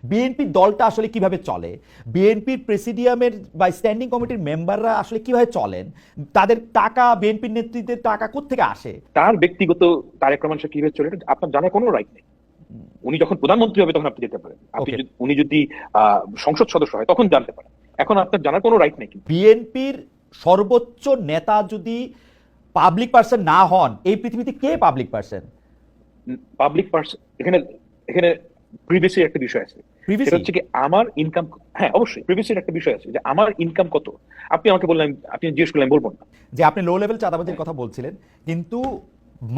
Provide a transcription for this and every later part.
BNP দলটা আসলে কিভাবে চলে, বিএনপির প্রেসিডিয়ামের বা স্ট্যান্ডিং কমিটির মেম্বাররা আসলে কিভাবে চলেন, তাদের টাকা, বিএনপির নেতৃত্বের টাকা কোত্থেকে আসে। তার ব্যক্তিগত তারেক রহমান সাহেব কিভাবে চলে এটা আপনার জানার কোনো রাইট নেই। উনি যখন প্রধানমন্ত্রী হবে তখন আপনি যেতে পারেন, উনি যদি সংসদ সদস্য হয় তখন জানতে পারেন। এখন আপনার জানার কোনো রাইট নেই। বিএনপির সর্বোচ্চ নেতা যদি পাবলিক পার্সন না হন, এই পৃথিবীতে কে পাবলিক পার্সন? পাবলিক পার্সন এখানে এখানে প্রিভিয়াসি একটা বিষয় আছে, সেটা হচ্ছে কি আমার ইনকাম। হ্যাঁ অবশ্যই প্রিভিয়াসির একটা বিষয় আছে যে আমার ইনকাম কত। আপনি আমাকে বললেন, আপনি জিজ্ঞেস করলেন, বলবো না যে আপনি লো লেভেল চাঁদাবাজির কথা বলছিলেন, কিন্তু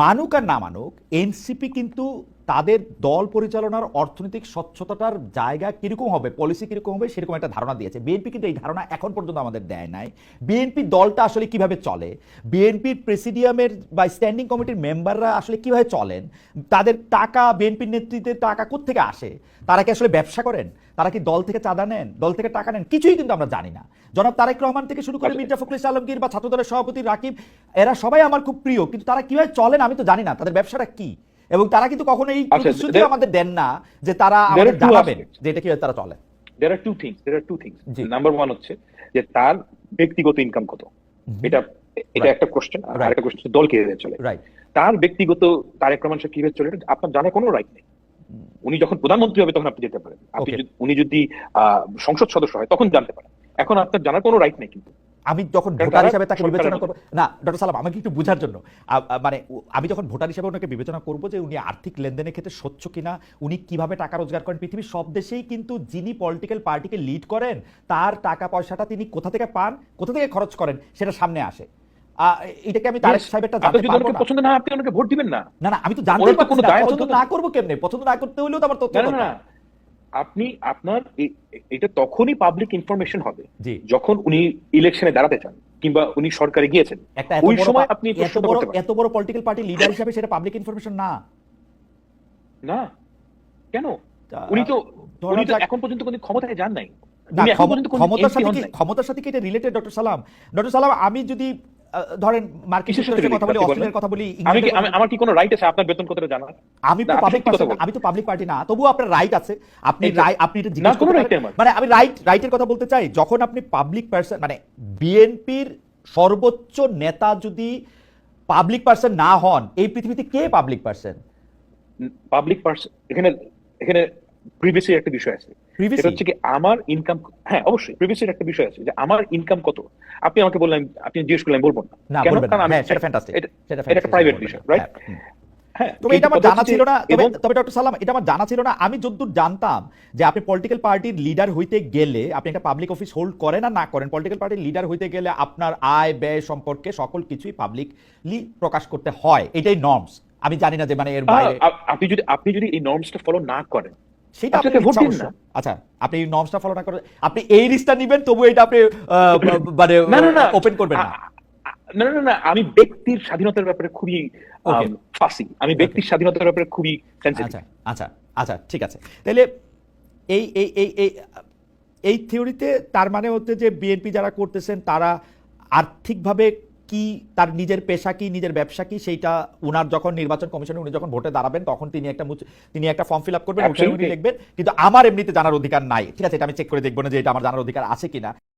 মানুক আর না মানুক এনসিপি কিন্তু তাদের দল পরিচালনার অর্থনৈতিক স্বচ্ছতার জায়গা কিরকম হবে, পলিসি কিরকম হবে, সেরকম একটা ধারণা দিয়েছে। বিএনপি কিন্তু এই ধারণা এখন পর্যন্ত আমাদের দেয় নাই। বিএনপি দলটা আসলে কিভাবে চলে, বিএনপির প্রেসিডিয়ামের বা স্ট্যান্ডিং কমিটির মেম্বাররা আসলে কিভাবে চলেন, তাদের টাকা, বিএনপির নেতৃত্বের টাকা কোত্থেকে আসে, তারা কি আসলে ব্যবসা করেন, তারা কি দল থেকে চাঁদা নেন, দল থেকে টাকা নেন, কিছুই কিন্তু আমরা জানি না। জনাব তারেক রহমান থেকে শুরু করে মির্জা ফখরুল ইসলাম আলমগীর বা ছাত্রদলের সভাপতি রাকিব, এরা সবাই আমার খুব প্রিয়, কিন্তু তারা কিভাবে চলেন আমি তো জানি না, তাদের ব্যবসাটা কি। এবং তারা কিন্তু কখনো এই প্রতিশ্রুতি আমাদের দেন না যে তারা আমাদের জানাবেন যে এটা কিভাবে তারা চলে। there are two things number one হচ্ছে যে তার ব্যক্তিগত ইনকাম কত, এটা একটা কোশ্চেন। আর একটা কোশ্চেন দল কিভাবে চলে। তার ব্যক্তিগত তারেক রহমান সাহেব কিভাবে চলে এটা আপনার জানার কোনো রাইট নেই। উনি যখন প্রধানমন্ত্রী হবে তখন আপনি যেতে পারেন, উনি যদি সংসদ সদস্য হয় তখন জানতে পারেন। এখন আপনার জানার কোনো রাইট নেই। কিন্তু আমি যখন ভোটার হিসেবে তাকে বিবেচনা করবো না, ডক্টর সালাম আমাকে একটু বোঝার জন্য, মানে আমি যখন ভোটার হিসেবে ওনাকে বিবেচনা করবো যে উনি আর্থিক লেনদেনের ক্ষেত্রে স্বচ্ছ কিনা, উনি কিভাবে টাকা রোজগার করেন। পৃথিবীর সব দেশেই কিন্তু যিনি পলিটিক্যাল পার্টিকে লিড করেন তার টাকা পয়সাটা তিনি কোথা থেকে পান, কোথা থেকে খরচ করেন সেটা সামনে আসে। এটাকে আমি তারেক সাহেবেরটা জানতে পারবো না। পছন্দ না আপনি ওনাকে ভোট দিবেন না। না আমি তো জানতে পারছি না, পছন্দ না করবো কেমনে? পছন্দ না করতে হলেও তো আমার তথ্য দরকার। আপনি আপনার এটা তখনই পাবলিক ইনফরমেশন হবে যখন উনি ইলেকশনে দাঁড়াতে চান কিংবা উনি সরকারে গিয়েছেন, ওই সময় আপনি এত বড় পলিটিক্যাল পার্টি লিডার হিসেবে সেটা পাবলিক ইনফরমেশন না। না কেন? উনি তো এখন পর্যন্ত কোনো ক্ষমতায় যান নাই। ক্ষমতার সাথে কি এটা রিলেটেড ডক্টর সালাম? ডক্টর সালাম আমি যদি ধরেন মার্কিন যুক্তরাষ্ট্রের কথা বলি, অস্ট্রেলিয়ার কথা বলি, আমার কি কোনো রাইট আছে আপনার বেতন কতটা জানার? আমি তো পাবলিক পার্টি না, তবুও আপনার রাইট আছে। আপনি এটা জিজ্ঞেস করতে পারেন। মানে আমি রাইটের কথা বলতে চাই, যখন আপনি পাবলিক পারসন, মানে বিএনপির সর্বোচ্চ নেতা যদি পাবলিক পারসন না হন, এই পৃথিবীতে কে পাবলিক পারসন? পাবলিক পারসন এখানে প্রিভিয়াসি একটা বিষয় আছে, সেটা হচ্ছে কি আমার ইনকাম। হ্যাঁ অবশ্যই প্রিভিয়াসির একটা বিষয় আছে যে আমার ইনকাম কত। আপনি আমাকে বললেন, আপনি জিজ্ঞেস করলেন, বলবো না কেন? কারণ সেটা ফ্যান্টাস্টিক, এটা একটা প্রাইভেট বিষয়, রাইট? হ্যাঁ, তবে এটা আমার জানা ছিল না। তবে ডক্টর সালাম এটা আমার জানা ছিল না। আমি যতদূর জানতাম যে আপনি পলিটিক্যাল পার্টির লিডার হইতে গেলে, আপনি একটা পাবলিক অফিস হোল্ড করেন আর না করেন, পলিটিক্যাল পার্টির লিডার হইতে গেলে আপনার আয় ব্যয় সম্পর্কে সকল কিছুই পাবলিকলি প্রকাশ করতে হয়, এটাই নর্মস। আমি জানি না যে মানে এর বাইরে আপনি যদি এই নর্মসটা ফলো না করেন সেটা আপনি ভোট দিন না। আচ্ছা আপনি এই নর্মসটা ফলো না করেন, আপনি এই রিস্কটা নেবেন, তবু এটা আপনি মানে ওপেন করবেন না। না আমি ব্যক্তির স্বাধীনতার ব্যাপারে খুবই ফাসি, আমি ব্যক্তির স্বাধীনতার ব্যাপারে খুবই সেনসিটিভ। আচ্ছা ঠিক আছে। তাহলে এই এই এই এই থিওরিতে তার মানে হচ্ছে যে বিএনপি যারা করতেছেন তারা আর্থিকভাবে কি, তার নিজের পেশা কি, নিজের ব্যবসা কি, সেইটা উনার যখন নির্বাচন কমিশনে উনি যখন ভোটে দাঁড়াবেন তখন তিনি একটা ফর্ম ফিল আপ করবেন, উনি লিখবেন। কিন্তু আমার এমনিতে জানার অধিকার নাই। ঠিক আছে, এটা আমি চেক করে দেখবো না যে এটা আমার জানার অধিকার আছে কিনা।